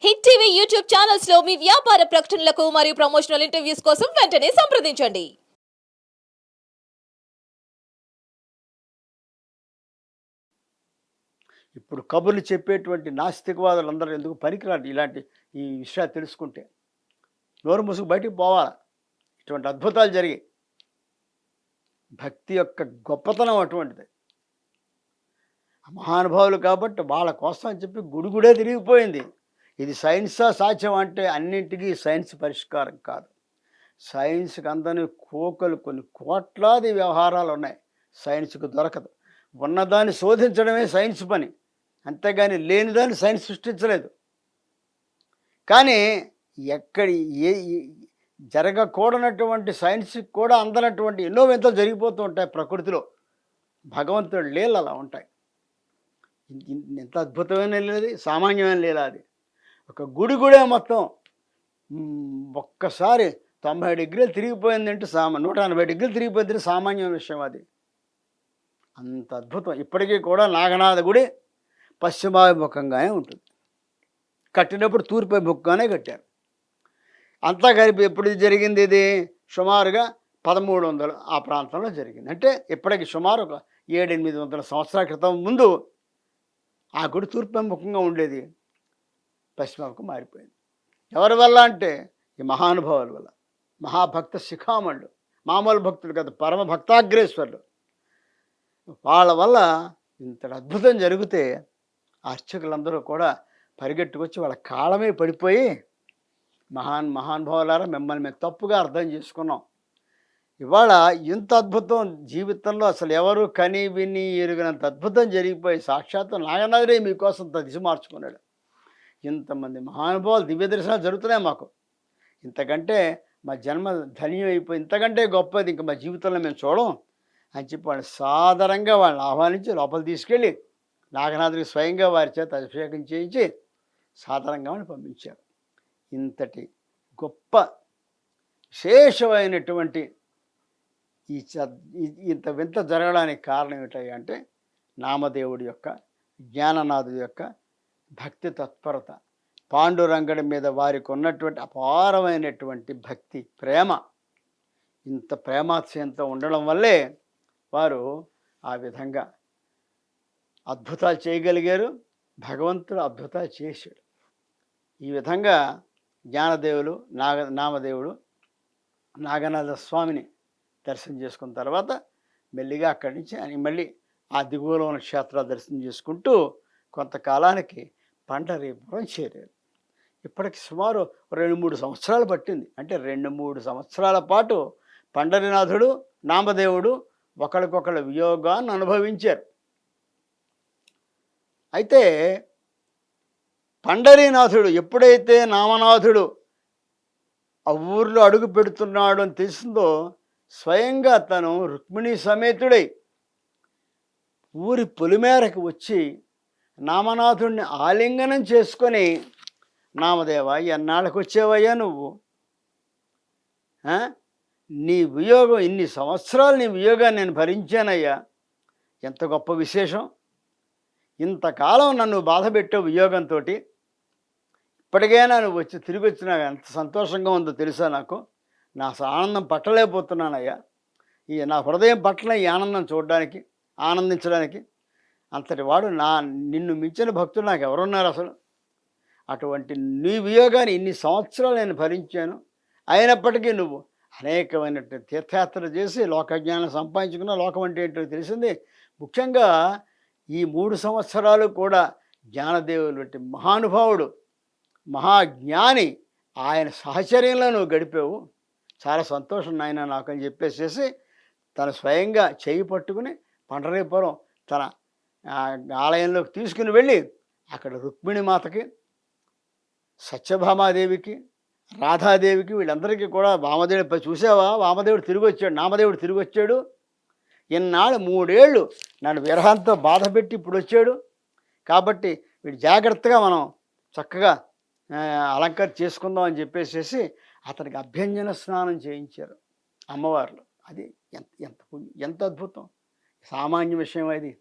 Hit TV YouTube channels లో మీ వ్యాపార ప్రకటనలకు మరియు ప్రమోషనల్ ఇంటర్వ్యూస్ కోసం వెంటనే సంప్రదించండి. ఇప్పుడు కబుర్లు చెప్పేటువంటి నాస్తికవాదులందరూ ఎందుకు పనికిరారు ఇలాంటి ఈ విషయాలు తెలుసుకుంటే. నోరు ముసుగు బయటికి పోవాలి. ఇటువంటి అద్భుతాలు జరిగాయి. భక్తి యొక్క గొప్పతనం అటువంటిది. మహానుభావులు కాబట్టి వాళ్ళ కోసం అని చెప్పి గుడిగుడే తిరిగిపోయింది. ఇది సైన్సా సాధ్యం అంటే అన్నింటికీ సైన్స్ పరిష్కారం కాదు. సైన్స్కి అందని కొన్ని కోట్లాది వ్యవహారాలు ఉన్నాయి. సైన్స్కు దొరకదు. ఉన్నదాన్ని శోధించడమే సైన్స్ పని, అంతేగాని లేనిదాన్ని సైన్స్ సృష్టించలేదు. కానీ జరగకూడనటువంటి సైన్స్కి కూడా అందనటువంటి ఎన్నో వింతలు జరిగిపోతూ ఉంటాయి ప్రకృతిలో. భగవంతుడి లీలలు అలా ఉంటాయి. ఎంత అద్భుతమైన లీలది, సామాన్యమైన లీల అది. ఒక గుడి కూడా మొత్తం ఒక్కసారి 90 డిగ్రీలు తిరిగిపోయిందంటే 180 డిగ్రీలు తిరిగిపోయిందంటే సామాన్యమైన విషయం అది. అంత అద్భుతం. ఇప్పటికీ కూడా నాగనాథ గుడి పశ్చిమాభిముఖంగానే ఉంటుంది. కట్టినప్పుడు తూర్పుముఖంగానే కట్టారు. అంతా కలిపి ఎప్పుడు జరిగింది ఇది? సుమారుగా 1300 ఆ ప్రాంతంలో జరిగింది. అంటే ఇప్పటికి సుమారు ఒక 700-800 సంవత్సరాల క్రితం ముందు ఆ గుడి తూర్పుముఖంగా ఉండేది, పశ్చిమముఖం మారిపోయింది. ఎవరి వల్ల అంటే ఈ మహానుభావుల వల్ల. మహాభక్త శిఖామణులు, మామూలు భక్తులు కాదు, పరమ భక్తాగ్రేశ్వరులు. వాళ్ళ వల్ల ఇంతటి అద్భుతం జరిగితే అర్చకులందరూ కూడా పరిగెట్టుకొచ్చి వాళ్ళ కాళ్ళమే పడిపోయి, మహానుభావులారా మిమ్మల్ని మేము తప్పుగా అర్థం చేసుకున్నాం. ఇవాళ ఇంత అద్భుతం జీవితంలో అసలు ఎవరు కని విని ఎరుగినంత అద్భుతం జరిగిపోయి సాక్షాత్తు నాగనాథుడే మీకోసం దిశ మార్చుకున్నాడు. ఇంతమంది మహానుభావులు దివ్య దర్శనాలు జరుగుతున్నాయి మాకు. ఇంతకంటే మా జన్మ ధన్యం అయిపోయి, ఇంతకంటే గొప్పది ఇంకా మా జీవితంలో మేము చూడం అని చెప్పి వాళ్ళు సాదరంగా వాళ్ళని ఆహ్వానించి లోపల తీసుకెళ్ళి నాగనాథుడికి స్వయంగా వారి చేత అభిషేకం చేయించి సాధారణంగా వాళ్ళని పంపించారు. ఇంతటి గొప్ప విశేషమైనటువంటి ఇంత వింత జరగడానికి కారణం ఏమిటంటే నామదేవుడి యొక్క, జ్ఞాననాథుడి యొక్క భక్తి తత్పరత, పాండురంగడి మీద వారికి ఉన్నటువంటి అపారమైనటువంటి భక్తి ప్రేమ. ఇంత ప్రేమాశయంతో ఉండడం వల్లే వారు ఆ విధంగా అద్భుతాలు చేయగలిగారు. భగవంతుడు అద్భుతాలు చేశాడు. ఈ విధంగా జ్ఞానదేవులు నామదేవుడు నాగనాథ స్వామిని దర్శనం చేసుకున్న తర్వాత మెల్లిగా అక్కడి నుంచి అని మళ్ళీ ఆ దిగువలో ఉన్న క్షేత్రాలు దర్శనం చేసుకుంటూ కొంతకాలానికి పండరీపురం చేరారు. ఇప్పటికి సుమారు 2-3 సంవత్సరాలు పట్టింది. అంటే 2-3 సంవత్సరాల పాటు పండరీనాథుడు నామదేవుడు ఒకరికొకరు వియోగాన్ని అనుభవించారు. అయితే పండరీనాథుడు ఎప్పుడైతే నామనాథుడు ఆ ఊర్లో అడుగు పెడుతున్నాడు అని తెలిసిందో స్వయంగా తను రుక్మిణీ సమేతుడై ఊరి పొలిమేరకు వచ్చి నామనాథుడిని ఆలింగనం చేసుకొని, నామదేవ ఎన్నాళ్ళకు వచ్చేవయ్యా నువ్వు? నీ వియోగం, ఇన్ని సంవత్సరాలు నీ వియోగాన్ని నేను భరించానయ్యా, ఎంత గొప్ప విశేషం. ఇంతకాలం నన్ను బాధ పెట్టావు వియోగంతో, ఇప్పటికైనా నువ్వు తిరిగి వచ్చినా ఎంత సంతోషంగా ఉందో తెలుసా నాకు. నా ఆనందం పట్టలేకపోతున్నానయ్యా. నా హృదయం పట్ల ఈ ఆనందం చూడడానికి, ఆనందించడానికి అంతటి వాడు నిన్ను మించిన భక్తులు నాకు ఎవరున్నారు అసలు? అటువంటి నీ వియోగాన్ని ఇన్ని సంవత్సరాలు నేను భరించాను. అయినప్పటికీ నువ్వు అనేకమైనటువంటి తీర్థయాత్రలు చేసి లోకజ్ఞానం సంపాదించుకున్న, లోకం అంటే ఏంటో తెలిసింది. ముఖ్యంగా ఈ 3 సంవత్సరాలు కూడా జ్ఞానదేవులు వంటి మహానుభావుడు, మహాజ్ఞాని ఆయన సహచర్యంలో నువ్వు గడిపావు. చాలా సంతోషం నాయన నాకు అని చెప్పేసేసి తను స్వయంగా చేయి పట్టుకుని పండరీపురం తన ఆలయంలోకి తీసుకుని వెళ్ళి అక్కడ రుక్మిణి మాతకి, సత్యభామాదేవికి, రాధాదేవికి, వీళ్ళందరికీ కూడా వామదేవుడు చూసావా, వామదేవుడు తిరిగి వచ్చాడు, నామదేవుడు తిరిగి వచ్చాడు. ఇన్నాళ్ళు 3 ఏళ్ళు నన్ను విరహంతో బాధ పెట్టి ఇప్పుడు వచ్చాడు. కాబట్టి వీడు జాగ్రత్తగా మనం చక్కగా అలంకరణ చేసుకుందాం అని చెప్పేసి అతనికి అభ్యంజన స్నానం చేయించారు అమ్మవార్లు. అది ఎంత అద్భుతం, సామాన్య విషయం అది.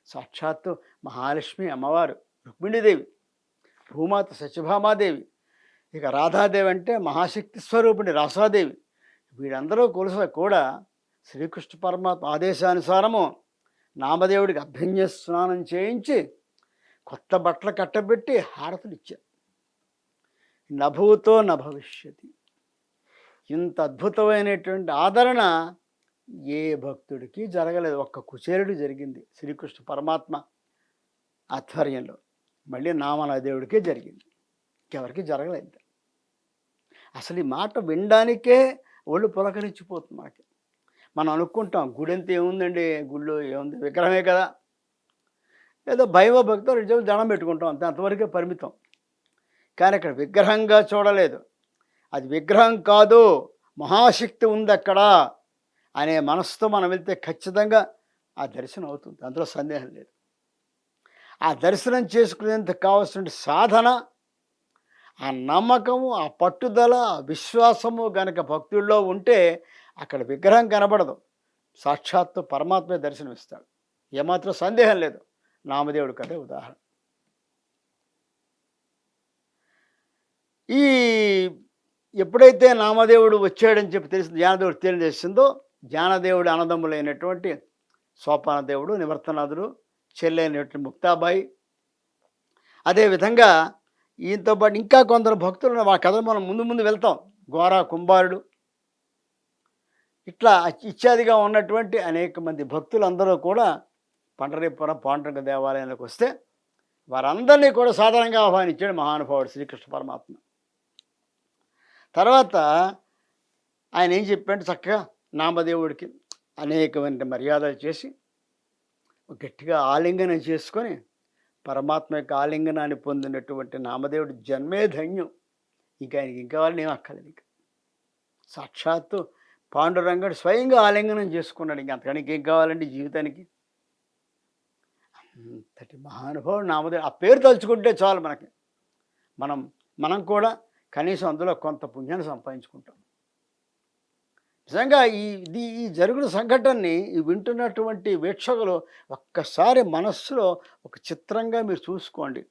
సాక్షాత్తు మహాలక్ష్మి అమ్మవారు రుక్మిణీదేవి భూమాత సత్యభామాదేవి, ఇక రాధాదేవి అంటే మహాశక్తి స్వరూపిణి రాసాదేవి. వీళ్ళందరూ కూడా శ్రీకృష్ణ పరమాత్మ ఆదేశానుసారము నామదేవుడికి అభ్యంజ స్నానం చేయించి కొత్త బట్టలు కట్టబెట్టి హారతులు ఇచ్చారు. నభూతో నభవిష్యతి. ఇంత అద్భుతమైనటువంటి ఆదరణ ఏ భక్తుడికి జరగలేదు, ఒక్క కుచేరుడికి జరిగింది శ్రీకృష్ణ పరమాత్మ ఆధ్వర్యంలో. మళ్ళీ నామదేవుడికే జరిగింది, ఇంకెవరికి జరగలేదు. అసలు ఈ మాట వినడానికే ఒళ్ళు పులకరించిపోతుంది మనకి. మనం అనుకుంటాం గుడి అంతా ఏముందండి, గుళ్ళో ఏముంది, విగ్రహమే కదా, ఏదో భైవ భక్తులు రెండు దండం పెట్టుకుంటాం అంతే, అంతవరకే పరిమితం. కానీ అక్కడ విగ్రహంగా చూడలేదు, అది విగ్రహం కాదు, మహాశక్తి ఉంది అక్కడ అనే మనసుతో మనం వెళ్తే ఖచ్చితంగా ఆ దర్శనం అవుతుంది, అందులో సందేహం లేదు. ఆ దర్శనం చేసుకునేందుకు కావాల్సిన సాధన, ఆ నమ్మకము, ఆ పట్టుదల, ఆ విశ్వాసము గనక భక్తుల్లో ఉంటే అక్కడ విగ్రహం కనబడదు, సాక్షాత్తు పరమాత్మే దర్శనమిస్తాడు, ఏమాత్రం సందేహం లేదు. నామదేవుడు కదే ఉదాహరణ. ఈ ఎప్పుడైతే నామదేవుడు వచ్చాడని చెప్పి తెలిసింది, జ్ఞానదేవుడు తెలియజేసిందో, జ్ఞానదేవుడు అన్నదమ్ములైనటువంటి సోపానదేవుడు, నివర్తనాథుడు, చెల్లైనటువంటి ముక్తాబాయి, అదేవిధంగా ఈయనతో పాటు ఇంకా కొందరు భక్తులు, ఆ కథ మనం ముందు ముందు వెళ్తాం, గోరా కుంభారుడు, ఇట్లా ఇత్యాదిగా ఉన్నటువంటి అనేక మంది భక్తులందరూ కూడా పండరీపురం పాండురంగ దేవాలయానికి వస్తే వారందరినీ కూడా సాధారణంగా ఆహ్వానించాడు మహానుభావుడు శ్రీకృష్ణ పరమాత్మ. తర్వాత ఆయన ఏం చెప్పాడు, చక్కగా నామదేవుడికి అనేకమైన మర్యాదలు చేసి గట్టిగా ఆలింగనం చేసుకొని పరమాత్మ యొక్క ఆలింగనాన్ని పొందినటువంటి నామదేవుడి జన్మే ధన్యం, ఇంకా ఆయనకి ఇంకా వాళ్ళని ఏం అక్కర్లేదు. ఇంకా సాక్షాత్తు పాండురంగడు స్వయంగా ఆలింగనం చేసుకున్నాడు, ఇంకా అంతకని ఏం కావాలండి జీవితానికి. అంతటి మహానుభావుడు నామదేవుడు, ఆ పేరు తలుచుకుంటే చాలు మనకి, మనం కూడా కనీసం అందులో కొంత పుణ్యాన్ని సంపాదించుకుంటాం. నిజంగా ఈ జరిగిన సంఘటనని వింటున్నటువంటి వీక్షకులు ఒక్కసారి మనస్సులో ఒక చిత్రంగా మీరు చూసుకోండి,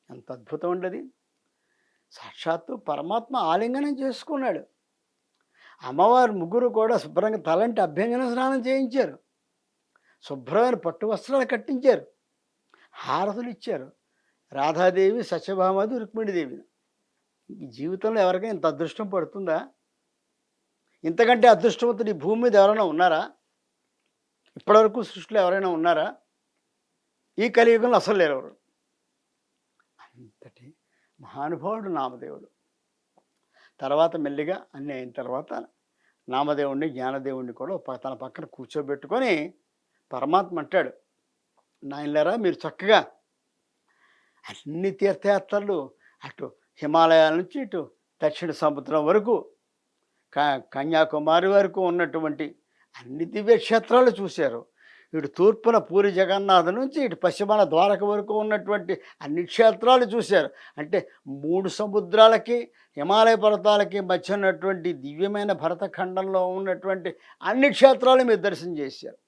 ఎంత అద్భుతం ఉండదు. సాక్షాత్తు పరమాత్మ ఆలింగనం చేసుకున్నాడు, అమ్మవారు ముగ్గురు కూడా శుభ్రంగా తలంటి అభ్యంజన స్నానం చేయించారు, శుభ్రమైన పట్టు వస్త్రాలు కట్టించారు, హారతులు ఇచ్చారు. రాధాదేవి, సత్యభామాదేవి, రుక్మిణీదేవి. ఈ జీవితంలో ఎవరికైనా ఇంత అదృష్టం పడుతుందా? ఇంతకంటే అదృష్టవంతుడు ఈ భూమి మీద ఎవరైనా ఉన్నారా? ఇప్పటివరకు సృష్టిలో ఎవరైనా ఉన్నారా? ఈ కలియుగంలో అసలు లేరు ఎవరు. అంతటి మహానుభావుడు నామదేవుడు. తర్వాత మెల్లిగా అన్నీ అయిన తర్వాత నామదేవుడిని, జ్ఞానదేవుడిని కూడా తన పక్కన కూర్చోబెట్టుకొని పరమాత్మ అంటాడు, నాయనలారా మీరు చక్కగా అన్ని తీర్థయాత్రలు అటు హిమాలయాల నుంచి ఇటు దక్షిణ సముద్రం వరకు కన్యాకుమారి వరకు ఉన్నటువంటి అన్ని దివ్యక్షేత్రాలు చూశారు. ఇటు తూర్పున పూరి జగన్నాథ నుంచి ఇటు పశ్చిమాన ద్వారక వరకు ఉన్నటువంటి అన్ని క్షేత్రాలు చూశారు. అంటే 3 సముద్రాలకి, హిమాలయ పర్వతాలకి మధ్య ఉన్నటువంటి దివ్యమైన భరతఖండంలో ఉన్నటువంటి అన్ని క్షేత్రాలు మీరు దర్శనం చేశారు.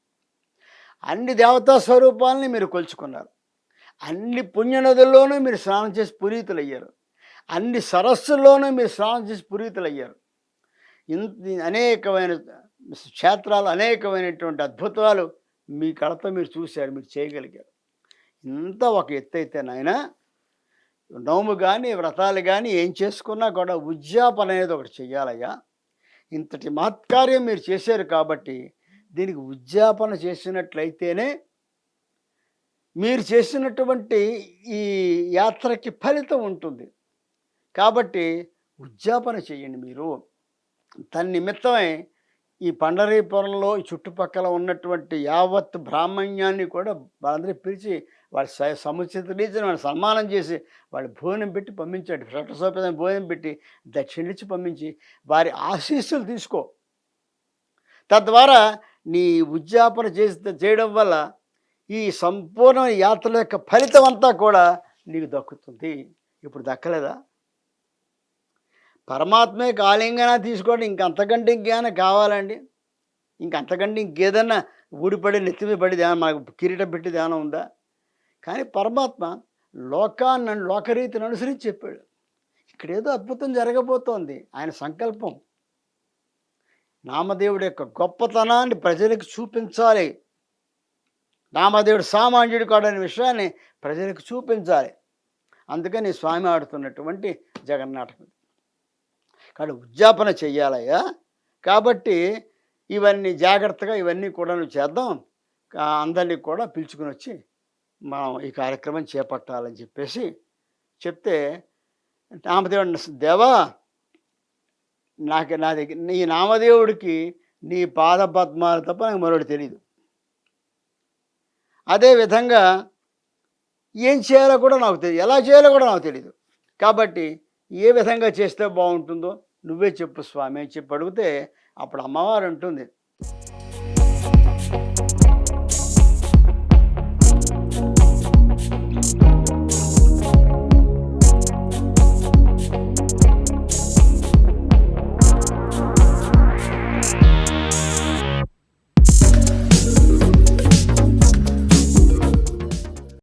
అన్ని దేవతా స్వరూపాలని మీరు కొలుచుకున్నారు. అన్ని పుణ్యనదుల్లోనూ మీరు స్నానం చేసి పునీతులయ్యారు. అన్ని సరస్సుల్లోనూ మీరు స్నానం చేసి పునీతులయ్యారు. అనేకమైన క్షేత్రాలు, అనేకమైనటువంటి అద్భుతాలు మీ కళతో మీరు చూశారు, మీరు చేయగలిగారు. ఇంత ఒక ఎత్తు అయితే నాయన, నోము కానీ వ్రతాలు కానీ ఏం చేసుకున్నా కూడా ఉద్యాపన అనేది ఒకటి చెయ్యాలయ్యా. ఇంతటి మహత్కార్యం మీరు చేశారు కాబట్టి దీనికి ఉద్యాపన చేసినట్లయితేనే మీరు చేసినటువంటి ఈ యాత్రకి ఫలితం ఉంటుంది. కాబట్టి ఉద్యాపన చేయండి మీరు. తన నిమిత్తమై ఈ పండరీపురంలో చుట్టుపక్కల ఉన్నటువంటి యావత్ బ్రాహ్మణ్యాన్ని కూడా వాళ్ళందరూ పిలిచి వాళ్ళ సముచిత రీతిని వాళ్ళు సన్మానం చేసి వాళ్ళు భోజనం పెట్టి పంపించాడు. షట్సోపేతం భోజనం పెట్టి దక్షిణించి పంపించి వారి ఆశీస్సులు తీసుకో. తద్వారా నీ ఉద్యాపన చేయడం వల్ల ఈ సంపూర్ణ యాత్ర యొక్క ఫలితం అంతా కూడా నీకు దక్కుతుంది. ఇప్పుడు దక్కలేదా? పరమాత్మకి ఆలింగన తీసుకోవడం ఇంకంతకంటే ఇంకేమైనా కావాలండి? ఇంకంతకంటే ఇంకేదన్నా ఊడిపడి నెత్తిమీ పడి ధ్యానం, మనకు కిరీటం పెట్టి ధ్యానం ఉందా? కానీ పరమాత్మ లోకరీతిని అనుసరించి చెప్పాడు. ఇక్కడ ఏదో అద్భుతం జరగబోతోంది. ఆయన సంకల్పం. నామదేవుడి యొక్క గొప్పతనాన్ని ప్రజలకు చూపించాలి. నామదేవుడు సామాన్యుడు కాడనే విషయాన్ని ప్రజలకు చూపించాలి. అందుకని స్వామి ఆడుతున్నటువంటి జగన్నాటకం. కాబట్టి ఉద్యాపన చెయ్యాలయ్యా. కాబట్టి ఇవన్నీ జాగ్రత్తగా ఇవన్నీ కూడా నువ్వు చేద్దాం. అందరినీ కూడా పిలుచుకుని వచ్చి మనం ఈ కార్యక్రమం చేపట్టాలని చెప్పేసి చెప్తే, నామదేవుడు, దేవా నా దగ్గర నీ నామదేవుడికి నీ పాద పద్మాలు తప్ప నాకు మరొకటి తెలియదు. అదేవిధంగా ఏం చేయాలో కూడా నాకు తెలియదు, ఎలా చేయాలో కూడా నాకు తెలియదు. కాబట్టి ఏ విధంగా చేస్తే బాగుంటుందో నువ్వే చెప్పు స్వామి అని చెప్పి అడిగితే, అప్పుడు అమ్మవారు అంటుంది,